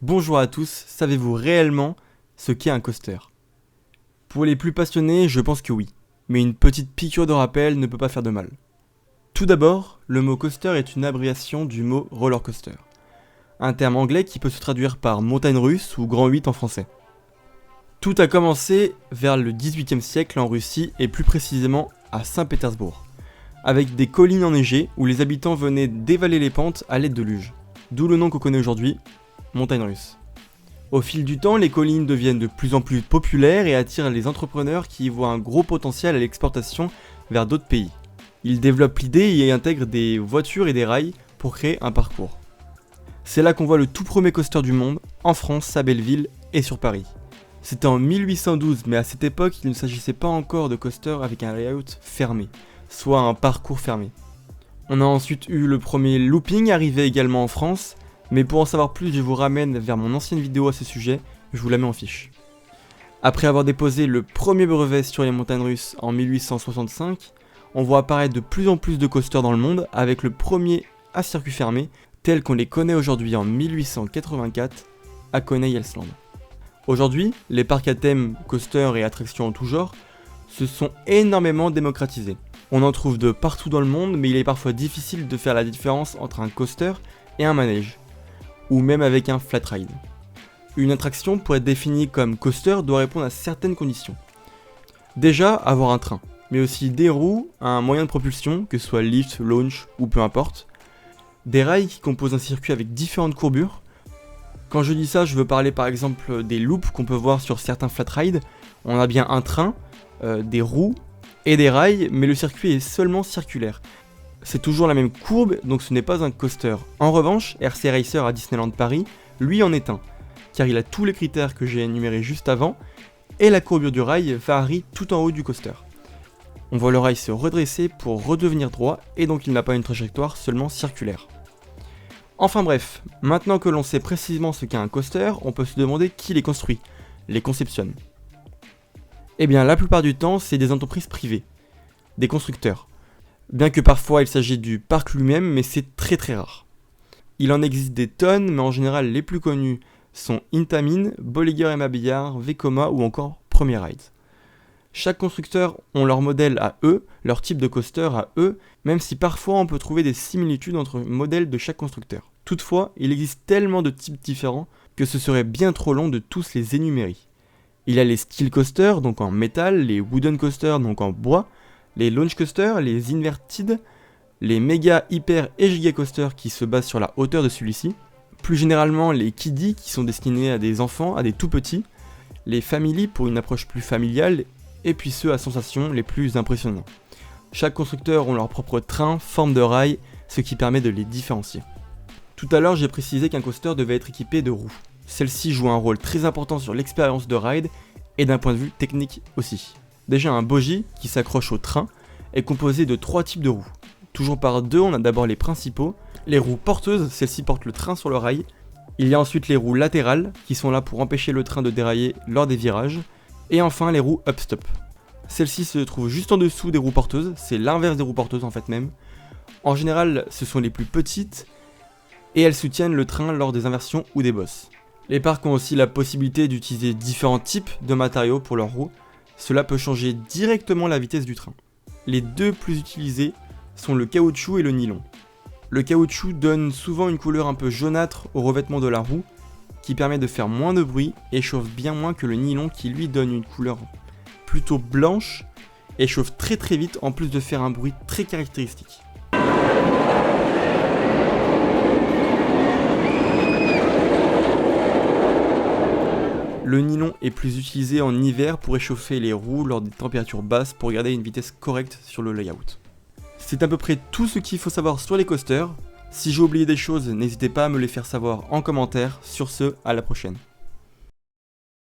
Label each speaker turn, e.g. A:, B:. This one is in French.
A: Bonjour à tous, savez-vous réellement ce qu'est un coaster? Pour les plus passionnés, je pense que oui, mais une petite piqûre de rappel ne peut pas faire de mal. Tout d'abord, le mot coaster est une abréviation du mot roller coaster, un terme anglais qui peut se traduire par montagne russe ou grand 8 en français. Tout a commencé vers le XVIIIe siècle en Russie et plus précisément à Saint-Pétersbourg, avec des collines enneigées où les habitants venaient dévaler les pentes à l'aide de luges, d'où le nom qu'on connaît aujourd'hui, montagne russe. Au fil du temps, les collines deviennent de plus en plus populaires et attirent les entrepreneurs qui y voient un gros potentiel à l'exportation vers d'autres pays. Ils développent l'idée et y intègrent des voitures et des rails pour créer un parcours. C'est là qu'on voit le tout premier coaster du monde, en France, à Belleville et sur Paris. C'était en 1812, mais à cette époque, il ne s'agissait pas encore de coaster avec un layout fermé, soit un parcours fermé. On a ensuite eu le premier looping arrivé également en France, mais pour en savoir plus, je vous ramène vers mon ancienne vidéo à ce sujet, je vous la mets en fiche. Après avoir déposé le premier brevet sur les montagnes russes en 1865, on voit apparaître de plus en plus de coasters dans le monde, avec le premier à circuit fermé, tel qu'on les connaît aujourd'hui en 1884 à Coney Island. Aujourd'hui, les parcs à thème, coasters et attractions en tout genre se sont énormément démocratisés. On en trouve de partout dans le monde, mais il est parfois difficile de faire la différence entre un coaster et un manège, ou même avec un flat ride. Une attraction, pour être définie comme coaster, doit répondre à certaines conditions. Déjà, avoir un train, mais aussi des roues, un moyen de propulsion, que ce soit lift, launch ou peu importe, des rails qui composent un circuit avec différentes courbures. Quand je dis ça, je veux parler par exemple des loops qu'on peut voir sur certains flat rides. On a bien un train, des roues et des rails, mais le circuit est seulement circulaire. C'est toujours la même courbe, donc ce n'est pas un coaster. En revanche, RC Racer à Disneyland Paris, lui en est un, car il a tous les critères que j'ai énumérés juste avant, et la courbure du rail varie tout en haut du coaster. On voit le rail se redresser pour redevenir droit, et donc il n'a pas une trajectoire seulement circulaire. Enfin bref, maintenant que l'on sait précisément ce qu'est un coaster, on peut se demander qui les construit, les conceptionne. Eh bien la plupart du temps, c'est des entreprises privées, des constructeurs. Bien que parfois il s'agit du parc lui-même, mais c'est très rare. Il en existe des tonnes, mais en général les plus connus sont Intamin, Bolliger & Mabillard, Vekoma ou encore Premier Rides. Chaque constructeur ont leur modèle à eux, leur type de coaster à eux, même si parfois on peut trouver des similitudes entre modèles de chaque constructeur. Toutefois, il existe tellement de types différents que ce serait bien trop long de tous les énumérer. Il y a les steel coasters, donc en métal, les wooden coasters, donc en bois, les launch coasters, les inverted, les méga, hyper et giga coasters qui se basent sur la hauteur de celui-ci, plus généralement les kiddie qui sont destinés à des enfants, à des tout petits, les family pour une approche plus familiale, et puis ceux à sensations les plus impressionnants. Chaque constructeur ont leur propre train, forme de rail, ce qui permet de les différencier. Tout à l'heure j'ai précisé qu'un coaster devait être équipé de roues. Celles-ci jouent un rôle très important sur l'expérience de ride, et d'un point de vue technique aussi. Déjà un bogie qui s'accroche au train est composé de 3 types de roues. Toujours par deux, on a d'abord les principaux, les roues porteuses, celles-ci portent le train sur le rail. Il y a ensuite les roues latérales qui sont là pour empêcher le train de dérailler lors des virages. Et enfin les roues up-stop. Celles-ci se trouvent juste en dessous des roues porteuses, c'est l'inverse des roues porteuses en fait même. En général, ce sont les plus petites et elles soutiennent le train lors des inversions ou des bosses. Les parcs ont aussi la possibilité d'utiliser différents types de matériaux pour leurs roues. Cela peut changer directement la vitesse du train. Les deux plus utilisés sont le caoutchouc et le nylon. Le caoutchouc donne souvent une couleur un peu jaunâtre au revêtement de la roue, qui permet de faire moins de bruit et chauffe bien moins que le nylon qui lui donne une couleur plutôt blanche et chauffe très vite en plus de faire un bruit très caractéristique. Le nylon est plus utilisé en hiver pour réchauffer les roues lors des températures basses pour garder une vitesse correcte sur le layout. C'est à peu près tout ce qu'il faut savoir sur les coasters. Si j'ai oublié des choses, n'hésitez pas à me les faire savoir en commentaire. Sur ce, à la prochaine.